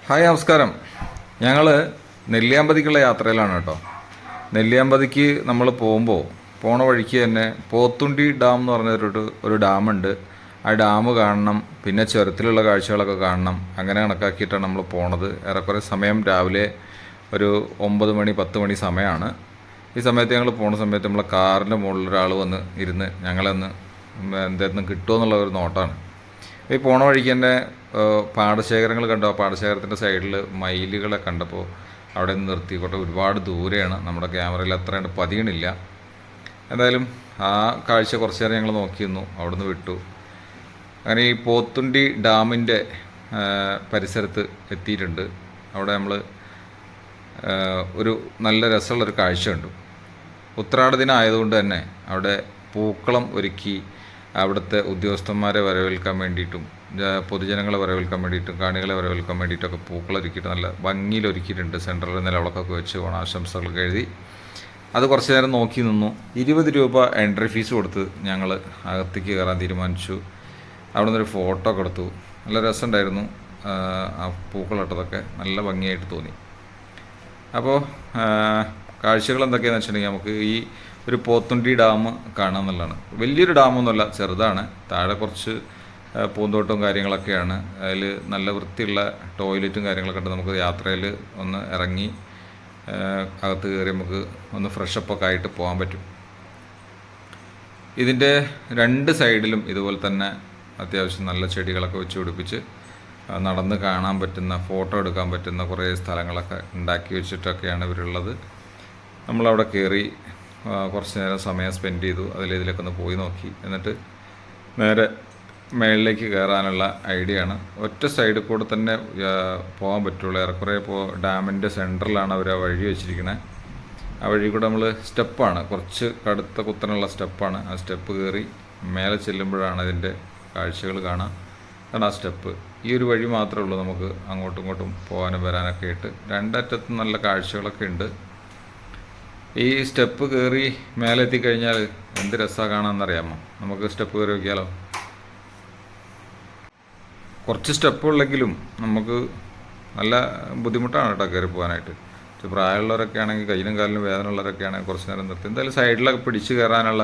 Hi നമസ്കാരം. ഞങ്ങൾ നെല്ലിയാമ്പതിക്കുള്ള യാത്രയിലാണ് കേട്ടോ. നെല്ലിയാമ്പതിക്ക് നമ്മൾ പോണ വഴിക്ക് തന്നെ പോത്തുണ്ടി ഡാം എന്ന് പറഞ്ഞൊരു ഡാമുണ്ട്. ആ ഡാം കാണണം, പിന്നെ ചുരത്തിലുള്ള കാഴ്ചകളൊക്കെ കാണണം. അങ്ങനെ കണക്കാക്കിയിട്ടാണ് നമ്മൾ പോണത്. ഏറെക്കുറെ സമയം രാവിലെ ഒരു 9 മണി 10 മണി സമയമാണ്. ഈ സമയത്ത് ഞങ്ങൾ പോണ സമയത്ത് നമ്മളെ കാറിൻ്റെ മുകളിൽ ഒരാൾ വന്ന് ഇരുന്ന് ഞങ്ങളെന്ന് എന്തെങ്കിലും കിട്ടുമോ എന്നുള്ള ഒരു നോട്ടാണ്. ഈ പോണ വഴിക്ക് തന്നെ പാടശേഖരങ്ങൾ കണ്ടു. ആ പാടശേഖരത്തിൻ്റെ സൈഡിൽ മയിലുകളെ കണ്ടപ്പോൾ അവിടെ നിന്ന് നിർത്തിക്കോട്ടെ. ഒരുപാട് ദൂരെയാണ്, നമ്മുടെ ക്യാമറയിൽ അത്രയും പതിയണില്ല. എന്തായാലും ആ കാഴ്ച കുറച്ച് നേരം ഞങ്ങൾ നോക്കിയിരുന്നു, അവിടെ നിന്ന് വിട്ടു. അങ്ങനെ ഈ പോത്തുണ്ടി ഡാമിൻ്റെ പരിസരത്ത് എത്തിയിട്ടുണ്ട്. അവിടെ നമ്മൾ ഒരു നല്ല രസമുള്ളൊരു കാഴ്ച കണ്ടു. ഉത്രാട ദിനം ആയതുകൊണ്ട് തന്നെ അവിടെ പൂക്കളം ഒരുക്കി അവിടുത്തെ ഉദ്യോഗസ്ഥന്മാരെ വരവേൽക്കാൻ വേണ്ടിയിട്ടും പൊതുജനങ്ങളെ വരവേൽക്കാൻ വേണ്ടിയിട്ടും കാണികളെ വരവേൽക്കാൻ വേണ്ടിയിട്ടൊക്കെ പൂക്കളൊരുക്കിയിട്ട് നല്ല ഭംഗിയിൽ ഒരുക്കിയിട്ടുണ്ട്. സെൻട്രലിൽ നിലവിളക്കൊക്കെ വെച്ച് ഓണാശംസകളൊക്കെ എഴുതി അത് കുറച്ച് നേരം നോക്കി നിന്നു. 20 രൂപ എൻട്രി ഫീസ് കൊടുത്ത് ഞങ്ങൾ അകത്തേക്ക് കയറാൻ തീരുമാനിച്ചു. അവിടെ നിന്നൊരു ഫോട്ടോ ഒക്കെ എടുത്തു. നല്ല രസമുണ്ടായിരുന്നു. ആ പൂക്കളിട്ടതൊക്കെ നല്ല ഭംഗിയായിട്ട് തോന്നി. അപ്പോൾ കാഴ്ചകൾ എന്തൊക്കെയാണെന്ന് വെച്ചിട്ടുണ്ടെങ്കിൽ നമുക്ക് ഈ ഒരു പോത്തുണ്ടി ഡാം കാണാമെന്നുള്ളതാണ്. വലിയൊരു ഡാമൊന്നുമല്ല, ചെറുതാണ്. താഴെ കുറച്ച് പൂന്തോട്ടവും കാര്യങ്ങളൊക്കെയാണ്. അതിൽ നല്ല വൃത്തിയുള്ള ടോയ്ലറ്റും കാര്യങ്ങളൊക്കെ ഉണ്ട്. നമുക്ക് യാത്രയിൽ ഒന്ന് ഇറങ്ങി അകത്ത് കയറി നമുക്ക് ഒന്ന് ഫ്രഷപ്പൊക്കെ ആയിട്ട് പോകാൻ പറ്റും. ഇതിൻ്റെ 2 സൈഡിലും ഇതുപോലെ തന്നെ അത്യാവശ്യം നല്ല ചെടികളൊക്കെ വെച്ച് പിടിപ്പിച്ച് നടന്ന് കാണാൻ പറ്റുന്ന, ഫോട്ടോ എടുക്കാൻ പറ്റുന്ന കുറേ സ്ഥലങ്ങളൊക്കെ ഉണ്ടാക്കി വെച്ചിട്ടൊക്കെയാണ് ഇവരുള്ളത്. നമ്മളവിടെ കയറി കുറച്ച് നേരം സമയം സ്പെൻഡ് ചെയ്തു. ഇതിലൊക്കെ ഒന്ന് പോയി നോക്കി. എന്നിട്ട് നേരെ മേളിലേക്ക് കയറാനുള്ള ഐഡിയ ആണ്. ഒറ്റ സൈഡിൽ കൂടെ തന്നെ പോകാൻ പറ്റുള്ളൂ. ഏറെക്കുറെ ഡാമിൻ്റെ സെൻറ്ററിലാണ് അവർ ആ വഴി വെച്ചിരിക്കുന്നത്. ആ വഴി കൂടെ നമ്മൾ സ്റ്റെപ്പാണ്, കുറച്ച് കടുത്ത കുത്തനുള്ള സ്റ്റെപ്പാണ്. ആ സ്റ്റെപ്പ് കയറി മേലെ ചെല്ലുമ്പോഴാണ് ഇതിൻ്റെ കാഴ്ചകൾ കാണാം. അതാണ് ആ സ്റ്റെപ്പ്. ഈ ഒരു വഴി മാത്രമേ ഉള്ളൂ നമുക്ക് അങ്ങോട്ടും ഇങ്ങോട്ടും പോകാനും വരാനൊക്കെ ആയിട്ട്. 2 അറ്റത്തും നല്ല കാഴ്ചകളൊക്കെ ഉണ്ട്. ഈ സ്റ്റെപ്പ് കയറി മേലെ എത്തിക്കഴിഞ്ഞാൽ എന്ത് രസമാണ് കാണാമെന്നറിയാമോ? നമുക്ക് സ്റ്റെപ്പ് കയറി നോക്കിയാലോ? കുറച്ച് സ്റ്റെപ്പുള്ളെങ്കിലും നമുക്ക് നല്ല ബുദ്ധിമുട്ടാണ് കേട്ടോ കയറി പോകാനായിട്ട്. പ്രായമുള്ളവരൊക്കെ ആണെങ്കിൽ, കയ്യിലും കാലിലും വേദന ഉള്ളവരൊക്കെ ആണെങ്കിൽ കുറച്ച് നേരം നിർത്തി. എന്തായാലും സൈഡിലൊക്കെ പിടിച്ച് കയറാനുള്ള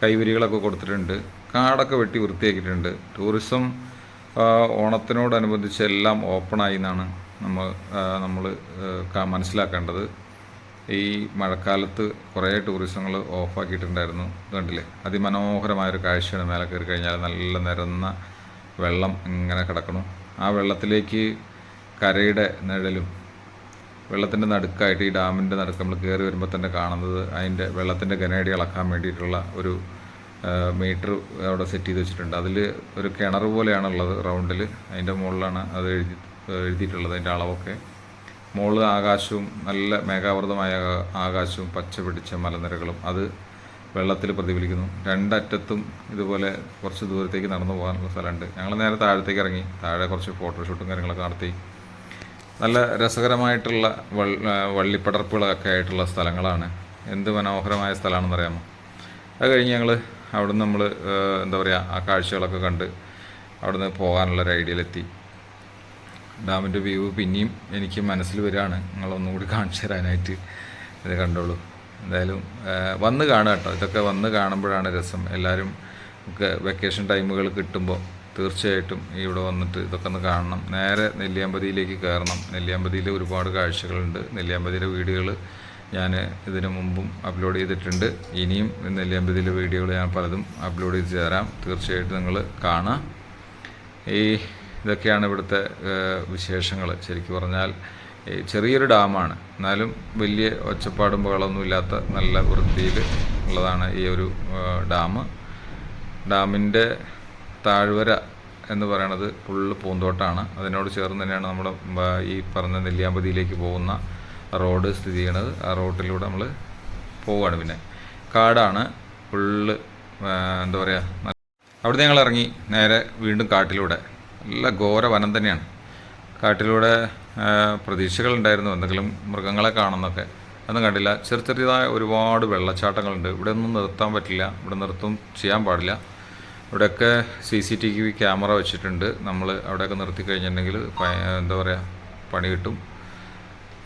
കൈവരികളൊക്കെ കൊടുത്തിട്ടുണ്ട്. കാടൊക്കെ വെട്ടി വൃത്തിയാക്കിയിട്ടുണ്ട്. ടൂറിസം ഓണത്തിനോടനുബന്ധിച്ച് എല്ലാം ഓപ്പണായി എന്നാണ് നമ്മൾ മനസ്സിലാക്കേണ്ടത്. ഈ മഴക്കാലത്ത് കുറേ ടൂറിസങ്ങൾ ഓഫാക്കിയിട്ടുണ്ടായിരുന്നു. കണ്ടില്ലേ, അതിമനോഹരമായൊരു കാഴ്ചയാണ്. മേലെ കയറി കഴിഞ്ഞാൽ നല്ല നിരന്ന വെള്ളം ഇങ്ങനെ കിടക്കണം. ആ വെള്ളത്തിലേക്ക് കരയുടെ നിഴലും വെള്ളത്തിൻ്റെ നടുക്കായിട്ട്, ഈ ഡാമിൻ്റെ നടുക്ക് നമ്മൾ കയറി വരുമ്പോൾ തന്നെ കാണുന്നത് അതിൻ്റെ വെള്ളത്തിൻ്റെ ഘനയടി അളക്കാൻ വേണ്ടിയിട്ടുള്ള ഒരു മീറ്റർ അവിടെ സെറ്റ് ചെയ്ത് വെച്ചിട്ടുണ്ട്. അതിൽ ഒരു കിണർ പോലെയാണുള്ളത് റൗണ്ടിൽ. അതിൻ്റെ മുകളിലാണ് അത് എഴുതിയിട്ടുള്ളത്, അതിൻ്റെ അളവൊക്കെ. മുകളിൽ ആകാശവും നല്ല മേഘാവൃതമായ ആകാശവും പച്ച പിടിച്ച മലനിരകളും അത് വെള്ളത്തിൽ പ്രതിഫലിക്കുന്നു. 2 അറ്റത്തും ഇതുപോലെ കുറച്ച് ദൂരത്തേക്ക് നടന്നു പോകാനുള്ള സ്ഥലമുണ്ട്. ഞങ്ങൾ നേരെ താഴത്തേക്ക് ഇറങ്ങി. താഴെ കുറച്ച് ഫോട്ടോഷൂട്ടും കാര്യങ്ങളൊക്കെ നടത്തി. നല്ല രസകരമായിട്ടുള്ള വള്ളിപ്പടർപ്പുകളൊക്കെ ആയിട്ടുള്ള സ്ഥലങ്ങളാണ്. എന്ത് മനോഹരമായ സ്ഥലമാണെന്ന് അറിയാമോ? അത് കഴിഞ്ഞ് ഞങ്ങൾ അവിടുന്ന് നമ്മൾ എന്താ പറയുക, ആ കാഴ്ചകളൊക്കെ കണ്ട് അവിടുന്ന് പോകാനുള്ളൊരു ഐഡിയയിലെത്തി. ഡാമിൻ്റെ വ്യൂ പിന്നെയും എനിക്ക് മനസ്സിൽ വരികയാണ്. നിങ്ങളൊന്നുകൂടി കാണിച്ചു തരാനായിട്ട്. ഇത് കണ്ടോളൂ. എന്തായാലും വന്ന് കാണുക കേട്ടോ. ഇതൊക്കെ വന്ന് കാണുമ്പോഴാണ് രസം. എല്ലാവരും വെക്കേഷൻ ടൈമുകൾ കിട്ടുമ്പോൾ തീർച്ചയായിട്ടും ഇവിടെ വന്നിട്ട് ഇതൊക്കെ ഒന്ന് കാണണം. നേരെ നെല്ലിയാമ്പതിയിലേക്ക് കയറണം. നെല്ലിയാമ്പതിയിൽ ഒരുപാട് കാഴ്ചകളുണ്ട്. നെല്ലിയാമ്പതിയിലെ വീഡിയോകൾ ഞാൻ ഇതിനു മുമ്പും അപ്ലോഡ് ചെയ്തിട്ടുണ്ട്. ഇനിയും നെല്ലിയാമ്പതിയിലെ വീഡിയോകൾ ഞാൻ പലതും അപ്ലോഡ് ചെയ്ത് തരാം. തീർച്ചയായിട്ടും നിങ്ങൾ കാണുക. ഇതൊക്കെയാണ് ഇവിടുത്തെ വിശേഷങ്ങൾ. ശരിക്കും പറഞ്ഞാൽ ചെറിയൊരു ഡാമാണ്, എന്നാലും വലിയ ഒച്ചപ്പാടും ബഹളമൊന്നുമില്ലാത്ത നല്ല വൃത്തിയിൽ ഉള്ളതാണ് ഈ ഒരു ഡാം. ഡാമിൻ്റെ താഴ്വര എന്ന് പറയണത് ഫുള്ള് പൂന്തോട്ടാണ്. അതിനോട് ചേർന്ന് തന്നെയാണ് നമ്മുടെ ഈ പറഞ്ഞ നെല്ലിയാമ്പതിയിലേക്ക് പോകുന്ന റോഡ് സ്ഥിതി ചെയ്യണത്. ആ റോഡിലൂടെ നമ്മൾ പോവുകയാണ്. പിന്നെ കാടാണ് ഫുള്ള്. എന്താ പറയുക, അവിടെ ഞങ്ങൾ ഇറങ്ങി നേരെ വീണ്ടും കാട്ടിലൂടെ. നല്ല ഘോര വനം തന്നെയാണ്. കാട്ടിലൂടെ പ്രതീക്ഷകളുണ്ടായിരുന്നു എന്തെങ്കിലും മൃഗങ്ങളെ കാണുന്നൊക്കെ. ഒന്നും കണ്ടില്ല. ചെറിയതായ ഒരുപാട് വെള്ളച്ചാട്ടങ്ങളുണ്ട്. ഇവിടെ ഒന്നും നിർത്താൻ പറ്റില്ല, ഇവിടെ ചെയ്യാൻ പാടില്ല. ഇവിടെയൊക്കെ CCTV ക്യാമറ വെച്ചിട്ടുണ്ട്. നമ്മൾ അവിടെയൊക്കെ നിർത്തി കഴിഞ്ഞിട്ടുണ്ടെങ്കിൽ എന്താ പറയുക, പണി കിട്ടും.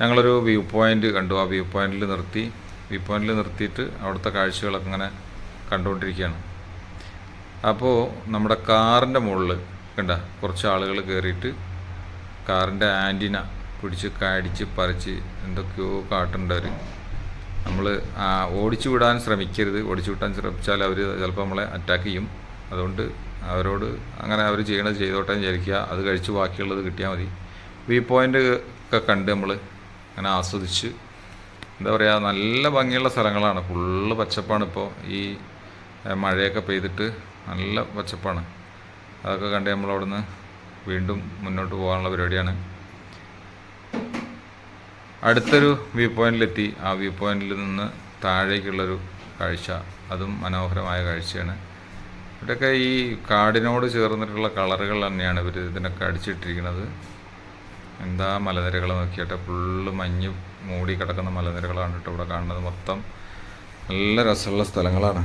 ഞങ്ങളൊരു വ്യൂ പോയിൻ്റ് കണ്ടു. ആ വ്യൂ പോയിൻ്റിൽ നിർത്തിയിട്ട് അവിടുത്തെ കാഴ്ചകളൊക്കെ ഇങ്ങനെ കണ്ടുകൊണ്ടിരിക്കുകയാണ്. അപ്പോൾ നമ്മുടെ കാറിൻ്റെ മുകളിൽ കണ്ട കുറച്ച് ആളുകൾ കയറിയിട്ട് കാറിൻ്റെ ആൻറ്റിന പിടിച്ച് കടിച്ച് പറിച്ച് എന്തൊക്കെയോ കാട്ടുണ്ടവർ. നമ്മൾ ഓടിച്ചു വിടാൻ ശ്രമിക്കരുത്. ഓടിച്ചു വിട്ടാൻ ശ്രമിച്ചാൽ അവർ ചിലപ്പോൾ നമ്മളെ അറ്റാക്ക് ചെയ്യും. അതുകൊണ്ട് അവരോട് അങ്ങനെ അവർ ചെയ്യണത് ചെയ്തോട്ടെ വിചാരിക്കുക. അത് കഴിച്ച് ബാക്കിയുള്ളത് കിട്ടിയാൽ മതി. വ്യൂ പോയിൻ്റ് ഒക്കെ കണ്ട് നമ്മൾ അങ്ങനെ ആസ്വദിച്ച്, എന്താ പറയുക, നല്ല ഭംഗിയുള്ള സ്ഥലങ്ങളാണ്. ഫുള്ള് പച്ചപ്പാണ്. ഇപ്പോൾ ഈ മഴയൊക്കെ പെയ്തിട്ട് നല്ല പച്ചപ്പാണ്. അതൊക്കെ കണ്ട് നമ്മളവിടുന്ന് വീണ്ടും മുന്നോട്ട് പോകാനുള്ള പരിപാടിയാണ്. അടുത്തൊരു വ്യൂ പോയിന്റിലെത്തി. ആ വ്യൂ പോയിന്റിൽ നിന്ന് താഴേക്കുള്ളൊരു കാഴ്ച, അതും മനോഹരമായ കാഴ്ചയാണ്. ഇവിടെയൊക്കെ ഈ കാടിനോട് ചേർന്നിട്ടുള്ള കളറുകൾ തന്നെയാണ് ഇവർ ഇതിനൊക്കെ അടിച്ചിട്ടിരിക്കുന്നത്. എന്താ മലനിരകൾ നോക്കിയാട്ടെ, ഫുള്ള് മഞ്ഞ് മൂടി കിടക്കുന്ന മലനിരകളാണ് കേട്ടോ ഇവിടെ കാണുന്നത്. മൊത്തം നല്ല രസമുള്ള സ്ഥലങ്ങളാണ്.